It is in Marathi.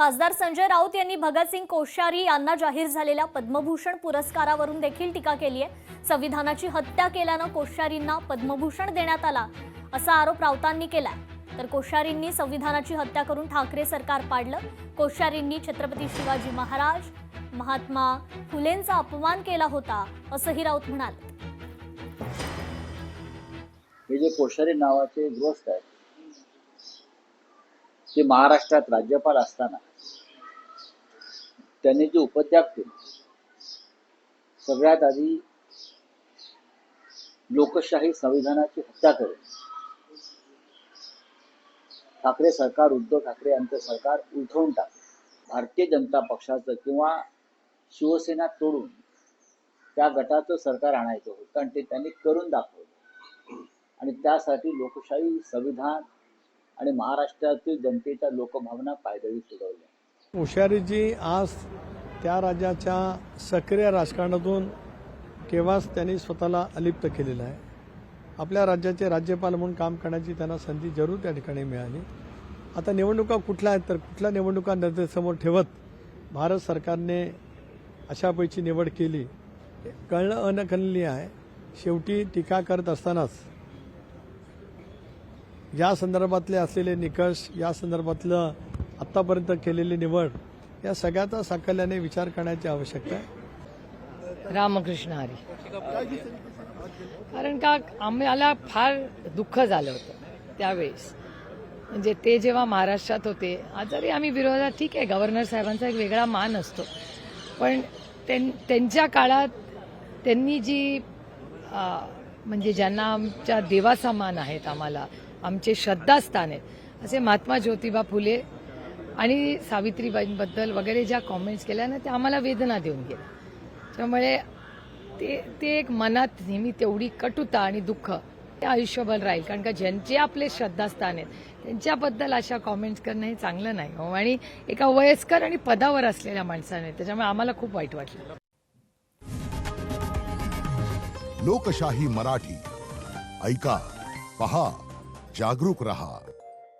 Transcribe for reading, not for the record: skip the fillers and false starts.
खासदार संजय राऊत यांनी भगतसिंग कोश्यारी यांना जाहीर झालेल्या पद्मभूषण पुरस्कारावरून देखील टीका केली आहे। संविधानाची हत्या केल्यानं कोश्यारींना पद्मभूषण देण्यात आला असा आरोप राऊतांनी केलाय। तर कोश्यारींनी संविधानाची हत्या करून ठाकरे सरकार पाडलं। कोश्यारींनी छत्रपती शिवाजी महाराज, महात्मा फुलेंचा अपमान केला होता असंही राऊत म्हणाले। हे जे कोश्यारी नावाचे गृहस्थ आहेत ते महाराष्ट्रात राज्यपाल असताना त्यांनी जे उपत्याग केले, सगळ्यात आधी लोकशाही संविधानाची हत्या करून ठाकरे सरकार, उद्धव ठाकरे यांचं सरकार उलथवून टाकलं। भारतीय जनता पक्षाचं किंवा शिवसेना तोडून त्या गटाचं सरकार आणायचं होतं आणि ते त्यांनी करून दाखवलं आणि त्यासाठी लोकशाही, संविधान आणि महाराष्ट्रातील जनतेच्या लोकभावना पायदळी सोडवल्या। कोश्यारीजी आज त्या राज्याच्या सक्रिय राजकारणातून केव्हाच त्यांनी स्वतःला अलिप्त केलेलं आहे। आपल्या राज्याचे राज्यपाल म्हणून काम करण्याची त्यांना संधी जरूर त्या ठिकाणी मिळाली। आता निवडणुका कुठल्या आहेत तर कुठल्या निवडणुका नजरेसमोर ठेवत भारत सरकारने अशापैकी निवड केली कळणं अनकलनीय आहे। शेवटी टीका करत असतानाच या संदर्भातले असलेले निकष, या संदर्भातलं आत्तापर्यंत केलेली निवड या सगळ्याचा साकल्याने विचार करण्याची आवश्यकता आहे। रामकृष्ण हरी। कारण का आम्हाला फार दुःख झालं होतं त्यावेळेस, म्हणजे ते जेव्हा महाराष्ट्रात होते। आजही आम्ही विरोधात, ठीक आहे, गव्हर्नर साहेबांचा एक वेगळा मान असतो, पण त्यांच्या काळात त्यांनी जी म्हणजे ज्यांना आमच्या देवासमान आहेत, आम्हाला आमचे श्रद्धास्थान आहेत असे महात्मा ज्योतिबा फुले आणि सावित्रीबाईंबद्दल वगैरे ज्या कॉमेंट्स केल्या ना, त्या आम्हाला वेदना देऊन गेल्या। त्यामुळे ते एक मनात नेहमी तेवढी कटुता आणि दुःख ते आयुष्यभर राहील। कारण का ज्यांचे आपले श्रद्धास्थान आहेत त्यांच्याबद्दल अशा कॉमेंट्स करणं हे चांगलं नाही हो, आणि एका वयस्कर आणि पदावर असलेल्या माणसाने, त्याच्यामुळे आम्हाला खूप वाईट वाटलं। लोकशाही मराठी ऐका, पहा, जागरूक रहा।